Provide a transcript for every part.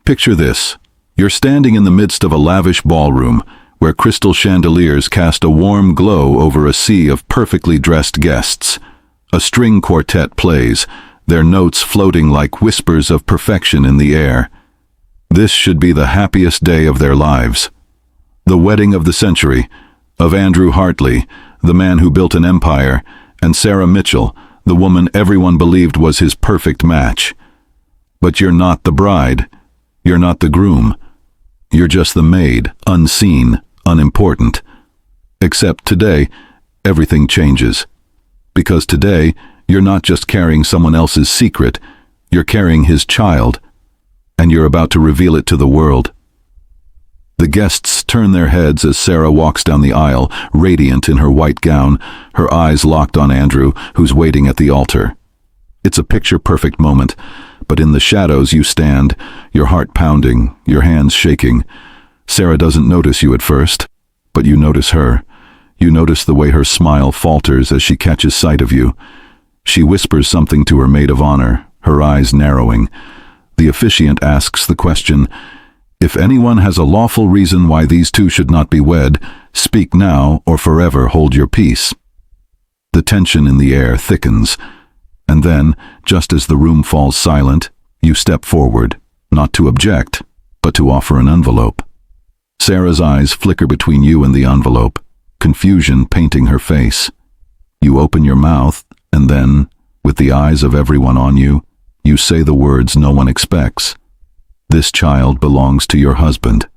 Picture this. You're standing in the midst of a lavish ballroom, where crystal chandeliers cast a warm glow over a sea of perfectly dressed guests. A string quartet plays, their notes floating like whispers of perfection in the air. This should be the happiest day of their lives. The wedding of the century, of Andrew Hartley, the man who built an empire, and Sarah Mitchell, the woman everyone believed was his perfect match. But you're not the bride. You're not the groom. You're just the maid, unseen, unimportant. Except today, everything changes. Because today, you're not just carrying someone else's secret, you're carrying his child, and you're about to reveal it to the world. The guests turn their heads as Sarah walks down the aisle, radiant in her white gown, her eyes locked on Andrew, who's waiting at the altar. It's a picture-perfect moment, but in the shadows you stand, your heart pounding, your hands shaking. Sarah doesn't notice you at first, but you notice her. You notice the way her smile falters as she catches sight of you. She whispers something to her maid of honor, her eyes narrowing. The officiant asks the question, "If anyone has a lawful reason why these two should not be wed, speak now or forever hold your peace." The tension in the air thickens, and then, just as the room falls silent, you step forward, not to object, but to offer an envelope. Sarah's eyes flicker between you and the envelope, confusion painting her face. You open your mouth, and then, with the eyes of everyone on you, you say the words no one expects. "This child belongs to your husband."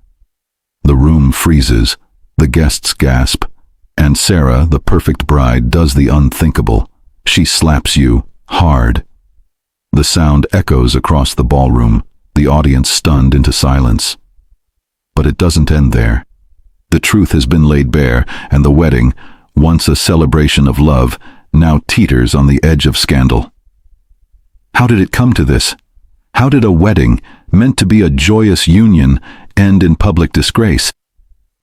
The room freezes, the guests gasp, and Sarah, the perfect bride, does the unthinkable. She slaps you, hard. The sound echoes across the ballroom, the audience stunned into silence. But it doesn't end there. The truth has been laid bare, and the wedding, once a celebration of love, now teeters on the edge of scandal. How did it come to this? How did a wedding, meant to be a joyous union, end in public disgrace?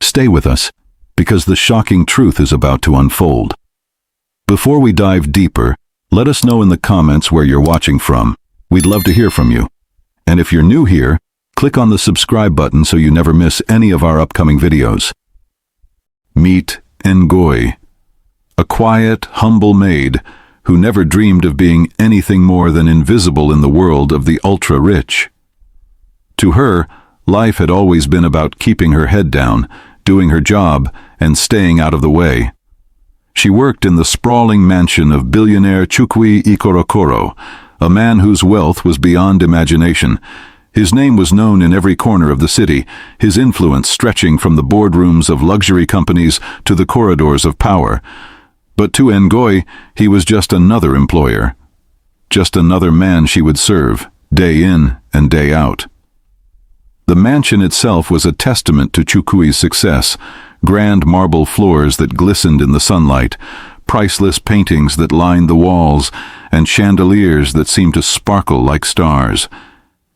Stay with us, because the shocking truth is about to unfold. Before we dive deeper, let us know in the comments where you're watching from. We'd love to hear from you. And if you're new here, click on the subscribe button so you never miss any of our upcoming videos. Meet Ngoy, a quiet, humble maid who never dreamed of being anything more than invisible in the world of the ultra-rich. To her, life had always been about keeping her head down, doing her job, and staying out of the way. She worked in the sprawling mansion of billionaire Chukui and Adana, a man whose wealth was beyond imagination. His name was known in every corner of the city, his influence stretching from the boardrooms of luxury companies to the corridors of power. But to Ngoy, he was just another employer. Just another man she would serve, day in and day out. The mansion itself was a testament to Chukui's success, grand marble floors that glistened in the sunlight, priceless paintings that lined the walls, and chandeliers that seemed to sparkle like stars.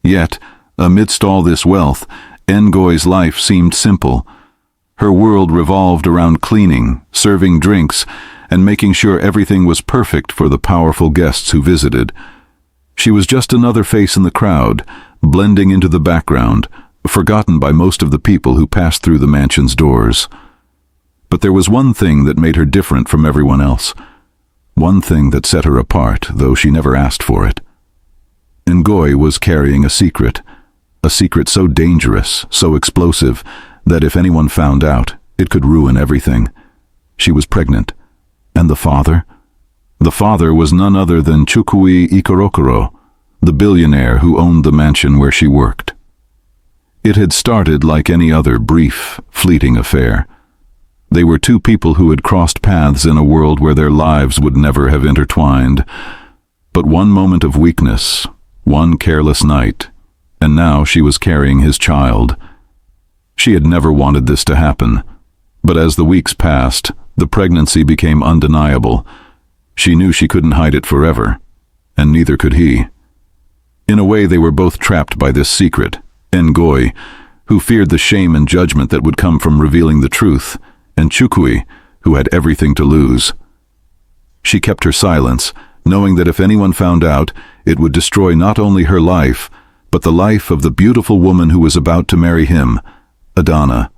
Yet, amidst all this wealth, Ngoy's life seemed simple. Her world revolved around cleaning, serving drinks, and making sure everything was perfect for the powerful guests who visited. She was just another face in the crowd, blending into the background, forgotten by most of the people who passed through the mansion's doors. But there was one thing that made her different from everyone else. One thing that set her apart, though she never asked for it. Ngoy was carrying a secret so dangerous, so explosive, that if anyone found out, it could ruin everything. She was pregnant. And the father? The father was none other than Chukui and Adana, the billionaire who owned the mansion where she worked. It had started like any other brief, fleeting affair. They were two people who had crossed paths in a world where their lives would never have intertwined. But one moment of weakness, one careless night, and now she was carrying his child. She had never wanted this to happen, but as the weeks passed, the pregnancy became undeniable. She knew she couldn't hide it forever, and neither could he. In a way, they were both trapped by this secret, Ngoy, who feared the shame and judgment that would come from revealing the truth, and Chukui, who had everything to lose. She kept her silence, knowing that if anyone found out, it would destroy not only her life, but the life of the beautiful woman who was about to marry him, Adana.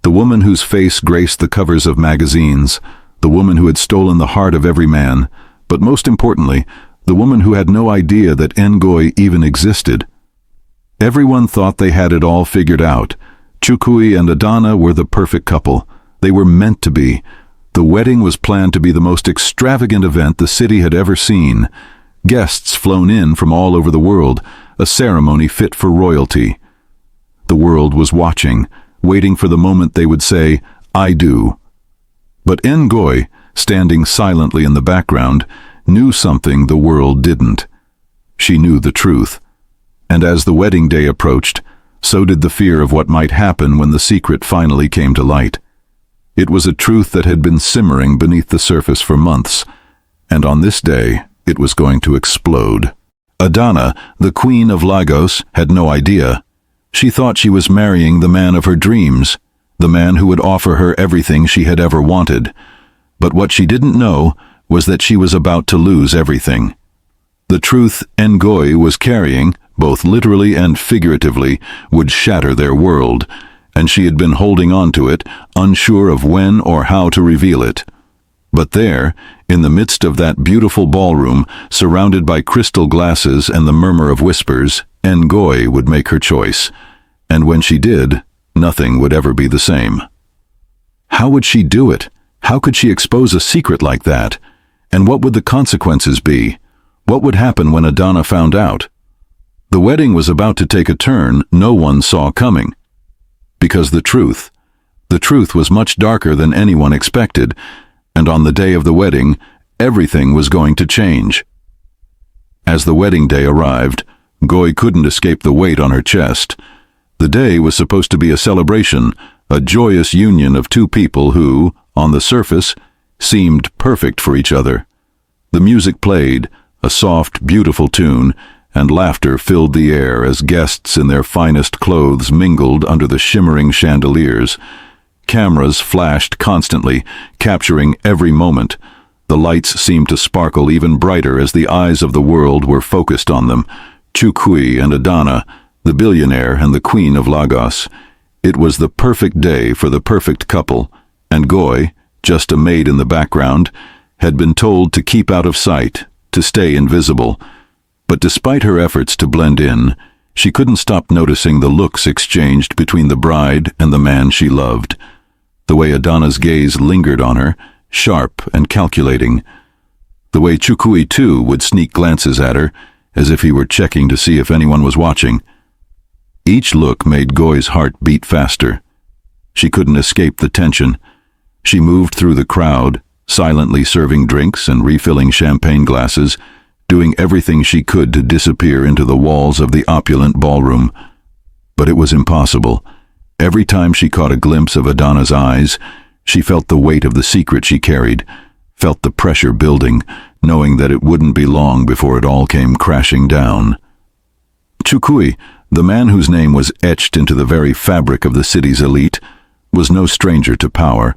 The woman whose face graced the covers of magazines, the woman who had stolen the heart of every man, but most importantly, the woman who had no idea that Ngoy even existed. Everyone thought they had it all figured out. Chukui and Adana were the perfect couple. They were meant to be. The wedding was planned to be the most extravagant event the city had ever seen. Guests flown in from all over the world, a ceremony fit for royalty. The world was watching, waiting for the moment they would say, "I do." But Ngoy, standing silently in the background, knew something the world didn't. She knew the truth. And as the wedding day approached, so did the fear of what might happen when the secret finally came to light. It was a truth that had been simmering beneath the surface for months, and on this day it was going to explode. Adana, the queen of Lagos, had no idea. She thought she was marrying the man of her dreams, the man who would offer her everything she had ever wanted. But what she didn't know was that she was about to lose everything. The truth Ngoy was carrying, both literally and figuratively, would shatter their world, and she had been holding on to it, unsure of when or how to reveal it. But there, in the midst of that beautiful ballroom, surrounded by crystal glasses and the murmur of whispers, Ngoy would make her choice. And when she did, nothing would ever be the same. How would she do it? How could she expose a secret like that? And what would the consequences be? What would happen when Adana found out? The wedding was about to take a turn no one saw coming. Because the truth was much darker than anyone expected, and on the day of the wedding, everything was going to change. As the wedding day arrived, Ngoy couldn't escape the weight on her chest. The day was supposed to be a celebration, a joyous union of two people who, on the surface, seemed perfect for each other. The music played, a soft, beautiful tune, and laughter filled the air as guests in their finest clothes mingled under the shimmering chandeliers. Cameras flashed constantly, capturing every moment. The lights seemed to sparkle even brighter as the eyes of the world were focused on them. Chukui and Adana, the billionaire and the queen of Lagos. It was the perfect day for the perfect couple, and Ngoy, just a maid in the background, had been told to keep out of sight, to stay invisible. But despite her efforts to blend in, she couldn't stop noticing the looks exchanged between the bride and the man she loved. The way Adana's gaze lingered on her, sharp and calculating. The way Chukui, too, would sneak glances at her, as if he were checking to see if anyone was watching. Each look made Ngoy's heart beat faster. She couldn't escape the tension. She moved through the crowd, silently serving drinks and refilling champagne glasses, doing everything she could to disappear into the walls of the opulent ballroom. But it was impossible. Every time she caught a glimpse of Adana's eyes, she felt the weight of the secret she carried, felt the pressure building, knowing that it wouldn't be long before it all came crashing down. Chukui, the man whose name was etched into the very fabric of the city's elite, was no stranger to power.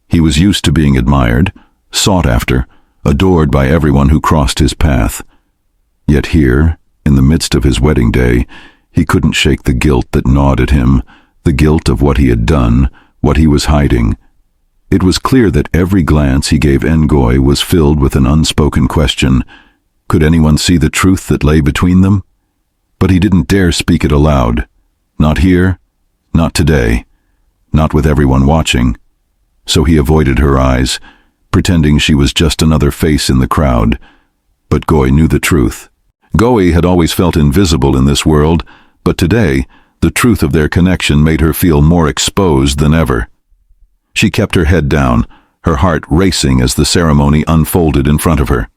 He was used to being admired, sought after, adored by everyone who crossed his path. Yet here, in the midst of his wedding day, he couldn't shake the guilt that gnawed at him, the guilt of what he had done, what he was hiding. It was clear that every glance he gave Ngoy was filled with an unspoken question. Could anyone see the truth that lay between them? But he didn't dare speak it aloud. Not here, not today, not with everyone watching. So he avoided her eyes, pretending she was just another face in the crowd. But Ngoy knew the truth. Ngoy had always felt invisible in this world, but today, the truth of their connection made her feel more exposed than ever. She kept her head down, her heart racing as the ceremony unfolded in front of her.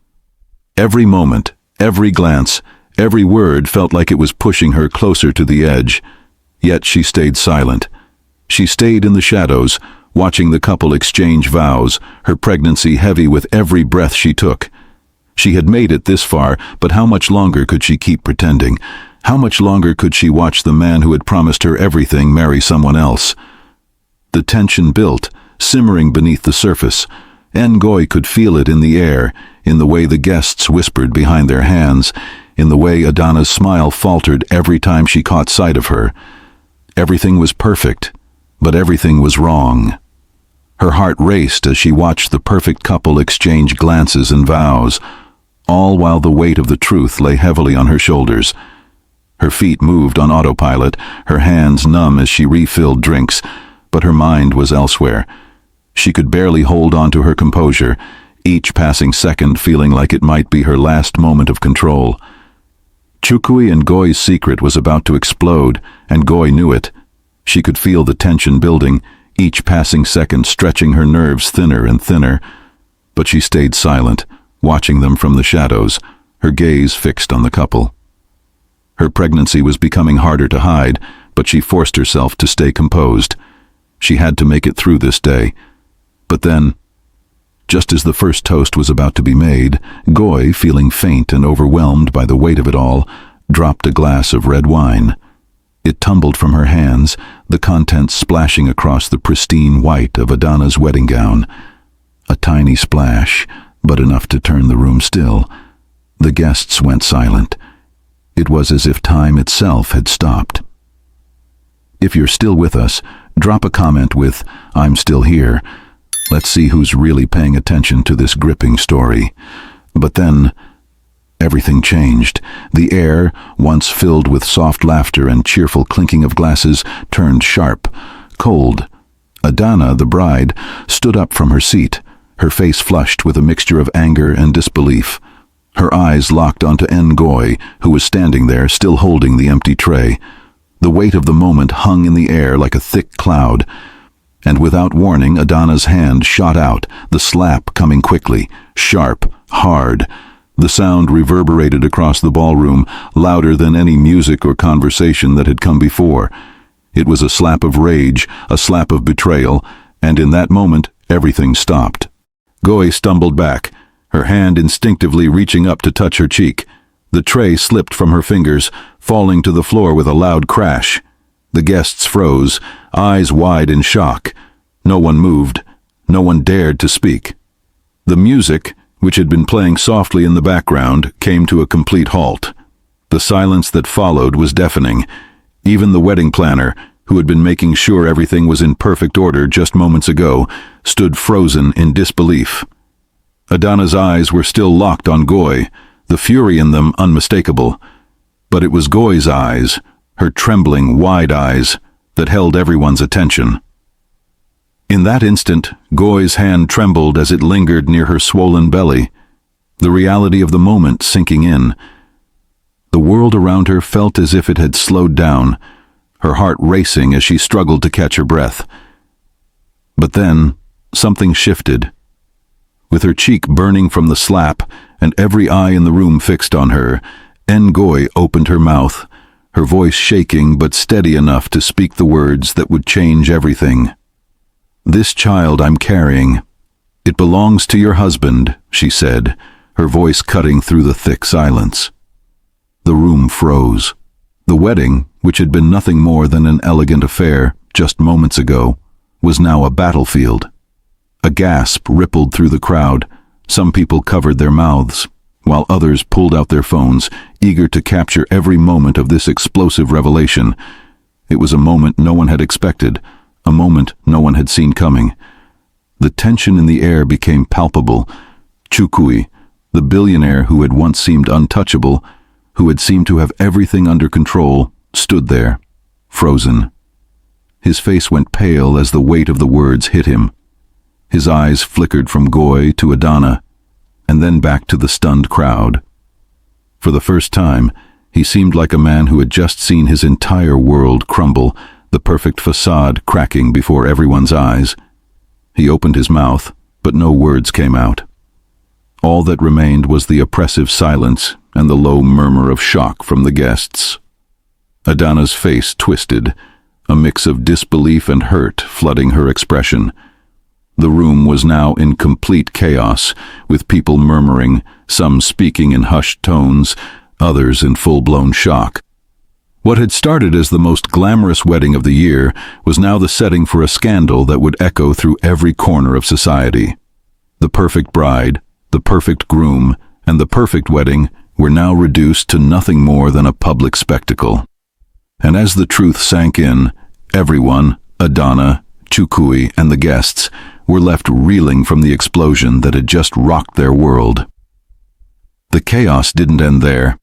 Every moment, every glance, every word felt like it was pushing her closer to the edge. Yet she stayed silent. She stayed in the shadows, watching the couple exchange vows, her pregnancy heavy with every breath she took. She had made it this far, but how much longer could she keep pretending? How much longer could she watch the man who had promised her everything marry someone else? The tension built, simmering beneath the surface. Ngoy could feel it in the air, in the way the guests whispered behind their hands, in the way Adana's smile faltered every time she caught sight of her. Everything was perfect, but everything was wrong. Her heart raced as she watched the perfect couple exchange glances and vows, all while the weight of the truth lay heavily on her shoulders. Her feet moved on autopilot, her hands numb as she refilled drinks, but her mind was elsewhere. She could barely hold on to her composure, each passing second feeling like it might be her last moment of control. Chukui and Goi's secret was about to explode, and Goi knew it. She could feel the tension building, each passing second stretching her nerves thinner and thinner. But she stayed silent, watching them from the shadows, her gaze fixed on the couple. Her pregnancy was becoming harder to hide, but she forced herself to stay composed. She had to make it through this day. But then, just as the first toast was about to be made, Goi, feeling faint and overwhelmed by the weight of it all, dropped a glass of red wine. It tumbled from her hands, the contents splashing across the pristine white of Adana's wedding gown. A tiny splash, but enough to turn the room still. The guests went silent. It was as if time itself had stopped. If you're still with us, drop a comment with, "I'm still here." Let's see who's really paying attention to this gripping story. But then, everything changed. The air, once filled with soft laughter and cheerful clinking of glasses, turned sharp, cold. Adana, the bride, stood up from her seat, her face flushed with a mixture of anger and disbelief. Her eyes locked onto Goi, who was standing there, still holding the empty tray. The weight of the moment hung in the air like a thick cloud. And without warning, Adana's hand shot out, the slap coming quickly, sharp, hard. The sound reverberated across the ballroom, louder than any music or conversation that had come before. It was a slap of rage, a slap of betrayal, and in that moment, everything stopped. Goi stumbled back, her hand instinctively reaching up to touch her cheek. The tray slipped from her fingers, falling to the floor with a loud crash. The guests froze, eyes wide in shock. No one moved. No one dared to speak. The music, which had been playing softly in the background, came to a complete halt. The silence that followed was deafening. Even the wedding planner, who had been making sure everything was in perfect order just moments ago, stood frozen in disbelief. Adana's eyes were still locked on Goi, the fury in them unmistakable. But it was Goi's eyes, her trembling, wide eyes, that held everyone's attention. In that instant, Goi's hand trembled as it lingered near her swollen belly, the reality of the moment sinking in. The world around her felt as if it had slowed down, her heart racing as she struggled to catch her breath. But then, something shifted. With her cheek burning from the slap and every eye in the room fixed on her, Goi opened her mouth, her voice shaking but steady enough to speak the words that would change everything. "This child I'm carrying, it belongs to your husband," she said, her voice cutting through the thick silence. The room froze. The wedding, which had been nothing more than an elegant affair just moments ago, was now a battlefield. A gasp rippled through the crowd. Some people covered their mouths, while others pulled out their phones, eager to capture every moment of this explosive revelation. It was a moment no one had expected, a moment no one had seen coming. The tension in the air became palpable. Chukui, the billionaire who had once seemed untouchable, who had seemed to have everything under control, stood there, frozen. His face went pale as the weight of the words hit him. His eyes flickered from Goi to Adana, and then back to the stunned crowd. For the first time, he seemed like a man who had just seen his entire world crumble, the perfect facade cracking before everyone's eyes. He opened his mouth, but no words came out. All that remained was the oppressive silence and the low murmur of shock from the guests. Adana's face twisted, a mix of disbelief and hurt flooding her expression. The room was now in complete chaos, with people murmuring, some speaking in hushed tones, others in full-blown shock. What had started as the most glamorous wedding of the year was now the setting for a scandal that would echo through every corner of society. The perfect bride, the perfect groom, and the perfect wedding were now reduced to nothing more than a public spectacle. And as the truth sank in, everyone, Adana, Chukui, and the guests, were left reeling from the explosion that had just rocked their world. The chaos didn't end there.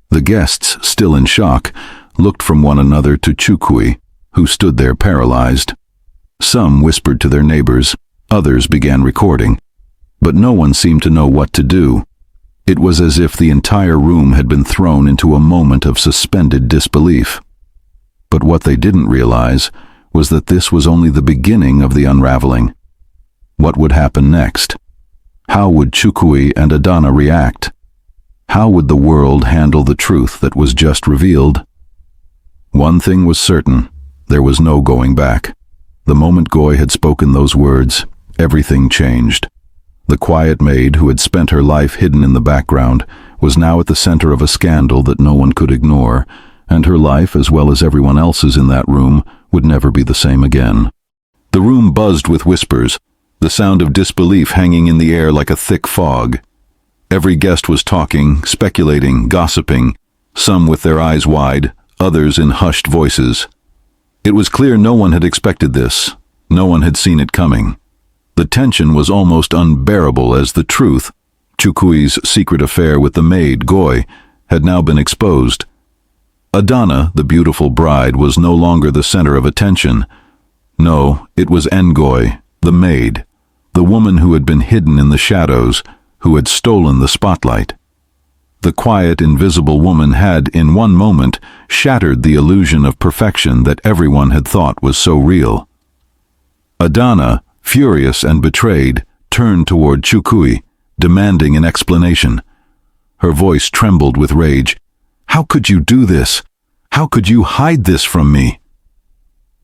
The guests, still in shock, looked from one another to Chukui, who stood there paralyzed. Some whispered to their neighbors, others began recording, but no one seemed to know what to do. It was as if the entire room had been thrown into a moment of suspended disbelief. But what they didn't realize was that this was only the beginning of the unraveling. What would happen next? How would Chukui and Adana react? How would the world handle the truth that was just revealed? One thing was certain, there was no going back. The moment Goy had spoken those words, everything changed. The quiet maid who had spent her life hidden in the background was now at the center of a scandal that no one could ignore, and her life, as well as everyone else's in that room, would never be the same again. The room buzzed with whispers, the sound of disbelief hanging in the air like a thick fog. Every guest was talking, speculating, gossiping, some with their eyes wide, others in hushed voices. It was clear no one had expected this. No one had seen it coming. The tension was almost unbearable as the truth, Chukui's secret affair with the maid, Goy, had now been exposed. Adana, the beautiful bride, was no longer the center of attention. No, it was Ngoy, the maid, the woman who had been hidden in the shadows, who had stolen the spotlight. The quiet, invisible woman had, in one moment, shattered the illusion of perfection that everyone had thought was so real. Adana, furious and betrayed, turned toward Chukui, demanding an explanation. Her voice trembled with rage. "How could you do this? How could you hide this from me?"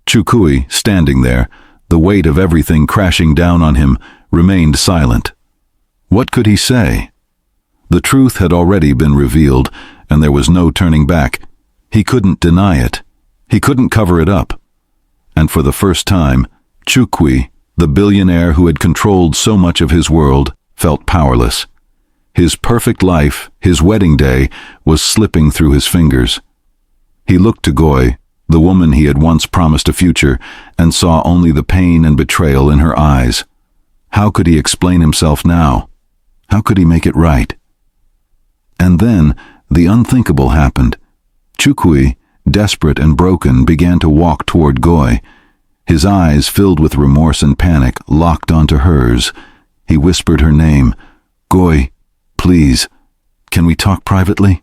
Chukui, standing there, the weight of everything crashing down on him, remained silent. What could he say? The truth had already been revealed, and there was no turning back. He couldn't deny it. He couldn't cover it up. And for the first time, Chukui, the billionaire who had controlled so much of his world, felt powerless. His perfect life, his wedding day, was slipping through his fingers. He looked to Goy, the woman he had once promised a future, and saw only the pain and betrayal in her eyes. How could he explain himself now? How could he make it right? And then, the unthinkable happened. Chukui, desperate and broken, began to walk toward Goy. His eyes, filled with remorse and panic, locked onto hers. He whispered her name. "Goy, please, can we talk privately?"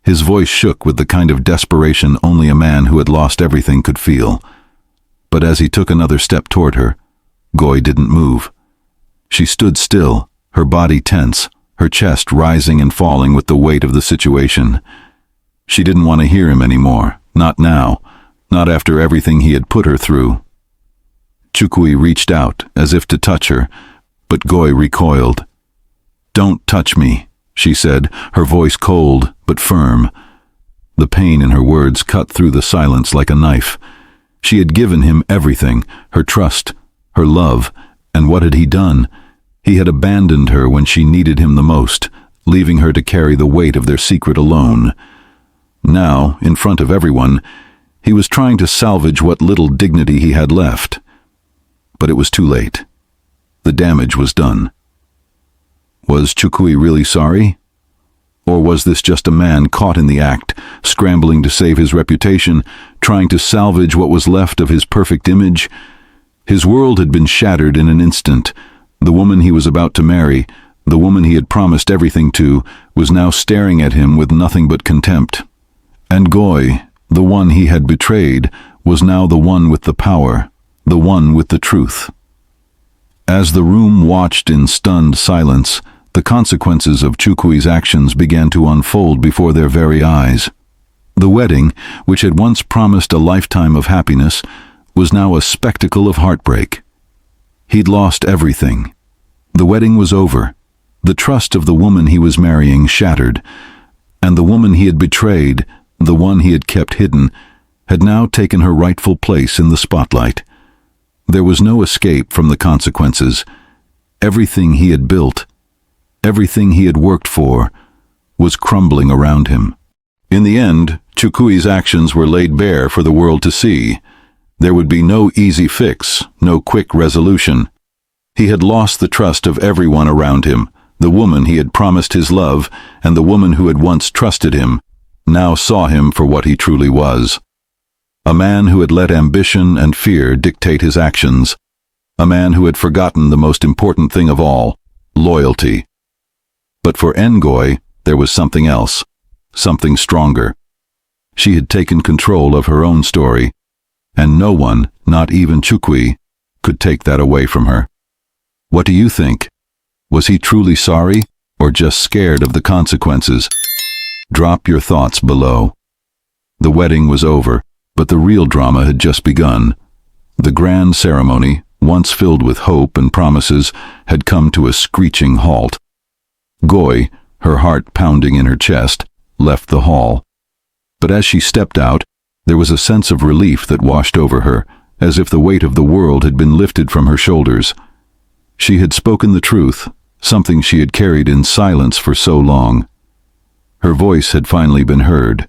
His voice shook with the kind of desperation only a man who had lost everything could feel. But as he took another step toward her, Goy didn't move. She stood still, her body tense, her chest rising and falling with the weight of the situation. She didn't want to hear him anymore, not now, not after everything he had put her through. Chukui reached out, as if to touch her, but Goy recoiled. "Don't touch me," she said, her voice cold but firm. The pain in her words cut through the silence like a knife. She had given him everything, her trust, her love, and what had he done? He had abandoned her when she needed him the most, leaving her to carry the weight of their secret alone. Now, in front of everyone, he was trying to salvage what little dignity he had left. But it was too late. The damage was done. Was Chukui really sorry? Or was this just a man caught in the act, scrambling to save his reputation, trying to salvage what was left of his perfect image? His world had been shattered in an instant. The woman he was about to marry, the woman he had promised everything to, was now staring at him with nothing but contempt. And Goy, the one he had betrayed, was now the one with the power, the one with the truth. As the room watched in stunned silence, the consequences of Chukui's actions began to unfold before their very eyes. The wedding, which had once promised a lifetime of happiness, was now a spectacle of heartbreak. He'd lost everything. The wedding was over. The trust of the woman he was marrying shattered, and the woman he had betrayed, the one he had kept hidden, had now taken her rightful place in the spotlight. There was no escape from the consequences. Everything he had built, everything he had worked for, was crumbling around him. In the end, Chukui's actions were laid bare for the world to see. There would be no easy fix, no quick resolution. He had lost the trust of everyone around him. The woman he had promised his love, and the woman who had once trusted him, now saw him for what he truly was. A man who had let ambition and fear dictate his actions. A man who had forgotten the most important thing of all, loyalty. But for Ngoy, there was something else, something stronger. She had taken control of her own story, and no one, not even Chukui, could take that away from her. What do you think? Was he truly sorry, or just scared of the consequences? Drop your thoughts below. The wedding was over, but the real drama had just begun. The grand ceremony, once filled with hope and promises, had come to a screeching halt. Ngoy, her heart pounding in her chest, left the hall. But as she stepped out, there was a sense of relief that washed over her, as if the weight of the world had been lifted from her shoulders. She had spoken the truth, something she had carried in silence for so long. Her voice had finally been heard.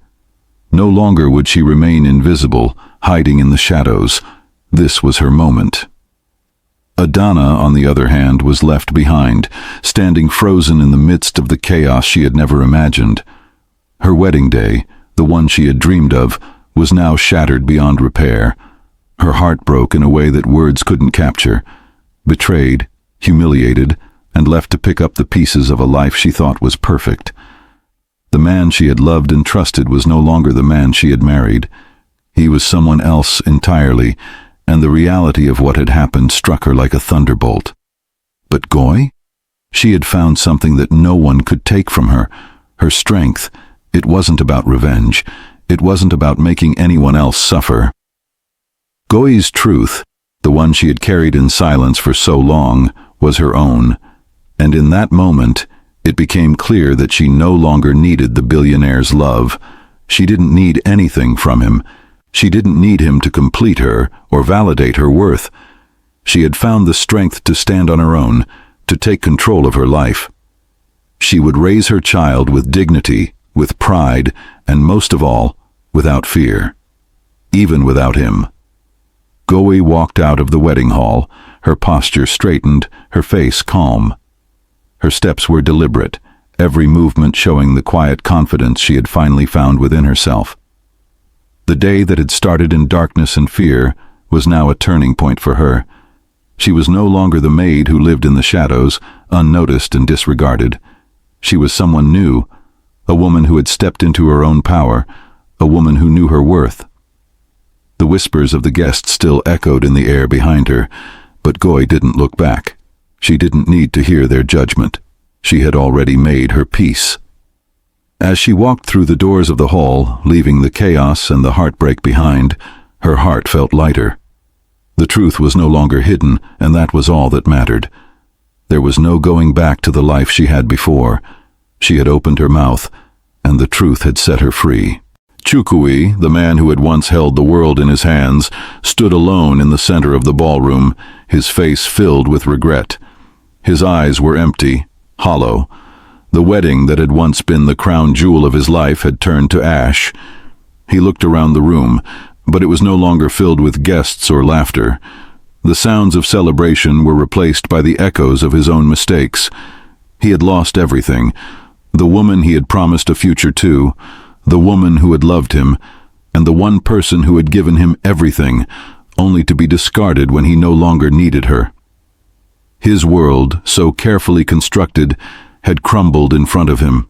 No longer would she remain invisible, hiding in the shadows. This was her moment. Adana, on the other hand, was left behind, standing frozen in the midst of the chaos she had never imagined. Her wedding day, the one she had dreamed of, was now shattered beyond repair. Her heart broke in a way that words couldn't capture. Betrayed, humiliated, and left to pick up the pieces of a life she thought was perfect. The man she had loved and trusted was no longer the man she had married. He was someone else entirely, and the reality of what had happened struck her like a thunderbolt. But Ngoy? She had found something that no one could take from her, her strength. It wasn't about revenge. It wasn't about making anyone else suffer. Ngoy's truth, the one she had carried in silence for so long, was her own. And in that moment, it became clear that she no longer needed the billionaire's love. She didn't need anything from him. She didn't need him to complete her or validate her worth. She had found the strength to stand on her own, to take control of her life. She would raise her child with dignity, with pride, and most of all, without fear. Even without him. Ngoy walked out of the wedding hall, her posture straightened, her face calm. Her steps were deliberate, every movement showing the quiet confidence she had finally found within herself. The day that had started in darkness and fear was now a turning point for her. She was no longer the maid who lived in the shadows, unnoticed and disregarded. She was someone new, a woman who had stepped into her own power, a woman who knew her worth. The whispers of the guests still echoed in the air behind her, but Ngoy didn't look back. She didn't need to hear their judgment. She had already made her peace. As she walked through the doors of the hall, leaving the chaos and the heartbreak behind, her heart felt lighter. The truth was no longer hidden, and that was all that mattered. There was no going back to the life she had before. She had opened her mouth, and the truth had set her free. Chukui, the man who had once held the world in his hands, stood alone in the center of the ballroom, his face filled with regret. His eyes were empty, hollow. The wedding that had once been the crown jewel of his life had turned to ash. He looked around the room, but it was no longer filled with guests or laughter. The sounds of celebration were replaced by the echoes of his own mistakes. He had lost everything. The woman he had promised a future to, the woman who had loved him, and the one person who had given him everything, only to be discarded when he no longer needed her. His world, so carefully constructed, had crumbled in front of him,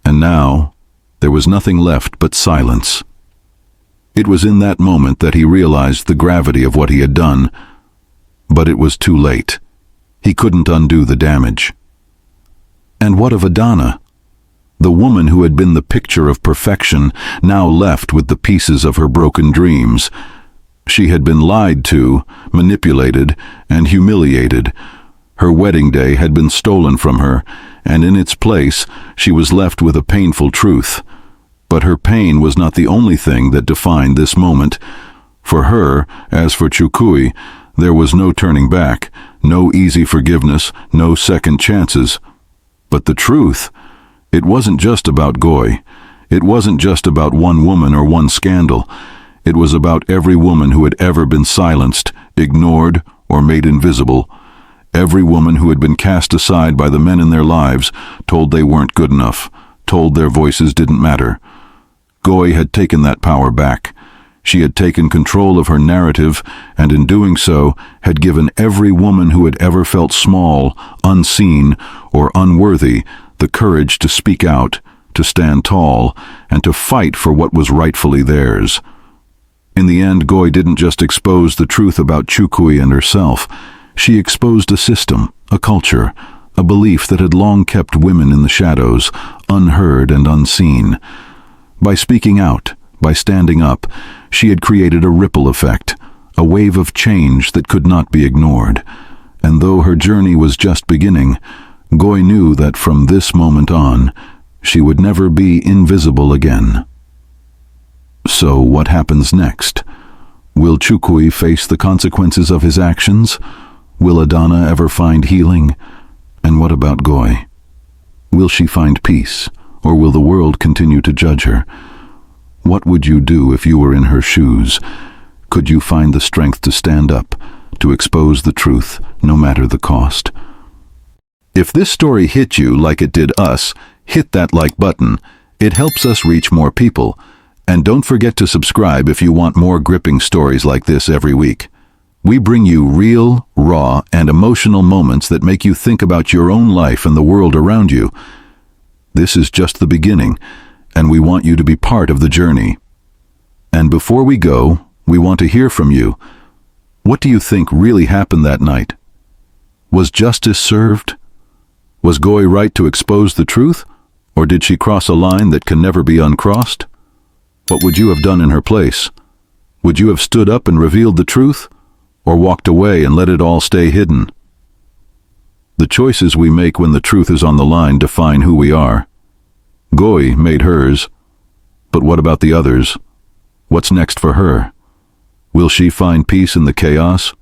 and now there was nothing left but silence. It was in that moment that he realized the gravity of what he had done, but it was too late. He couldn't undo the damage. And what of Adana? The woman who had been the picture of perfection, now left with the pieces of her broken dreams. She had been lied to, manipulated, and humiliated. Her wedding day had been stolen from her, and in its place she was left with a painful truth. But her pain was not the only thing that defined this moment. For her, as for Chukui, there was no turning back, no easy forgiveness, no second chances. But the truth, It wasn't just about Goy. It wasn't just about one woman or one scandal. It was about every woman who had ever been silenced, ignored, or made invisible. Every woman who had been cast aside by the men in their lives, told they weren't good enough, told their voices didn't matter. Goy had taken that power back. She had taken control of her narrative, and in doing so, had given every woman who had ever felt small, unseen, or unworthy the courage to speak out, to stand tall, and to fight for what was rightfully theirs. In the end, Goy didn't just expose the truth about Chukui and herself. She exposed a system, a culture, a belief that had long kept women in the shadows, unheard and unseen. By speaking out, by standing up, she had created a ripple effect, a wave of change that could not be ignored. And though her journey was just beginning, Goy knew that from this moment on, she would never be invisible again. So what happens next? Will Chukui face the consequences of his actions? Will Adana ever find healing? And what about Goy? Will she find peace, or will the world continue to judge her? What would you do if you were in her shoes? Could you find the strength to stand up, to expose the truth, no matter the cost? If this story hit you like it did us, hit that like button. It helps us reach more people. And don't forget to subscribe if you want more gripping stories like this every week. We bring you real, raw, and emotional moments that make you think about your own life and the world around you. This is just the beginning, and we want you to be part of the journey. And before we go, we want to hear from you. What do you think really happened that night? Was justice served? Was Goy right to expose the truth, or did she cross a line that can never be uncrossed? What would you have done in her place? Would you have stood up and revealed the truth, or walked away and let it all stay hidden? The choices we make when the truth is on the line define who we are. Goy made hers, but what about the others? What's next for her? Will she find peace in the chaos,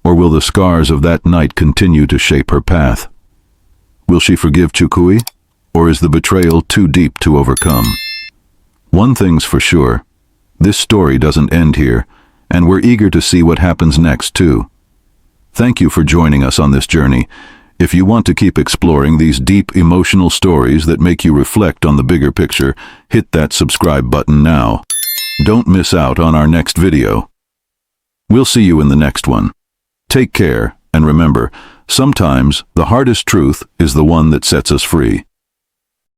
or will the scars of that night continue to shape her path? Will she forgive Chukui, or is the betrayal too deep to overcome? One thing's for sure, this story doesn't end here, and we're eager to see what happens next too. Thank you for joining us on this journey. If you want to keep exploring these deep emotional stories that make you reflect on the bigger picture, hit that subscribe button now. Don't miss out on our next video. We'll see you in the next one. Take care, and remember, sometimes the hardest truth is the one that sets us free.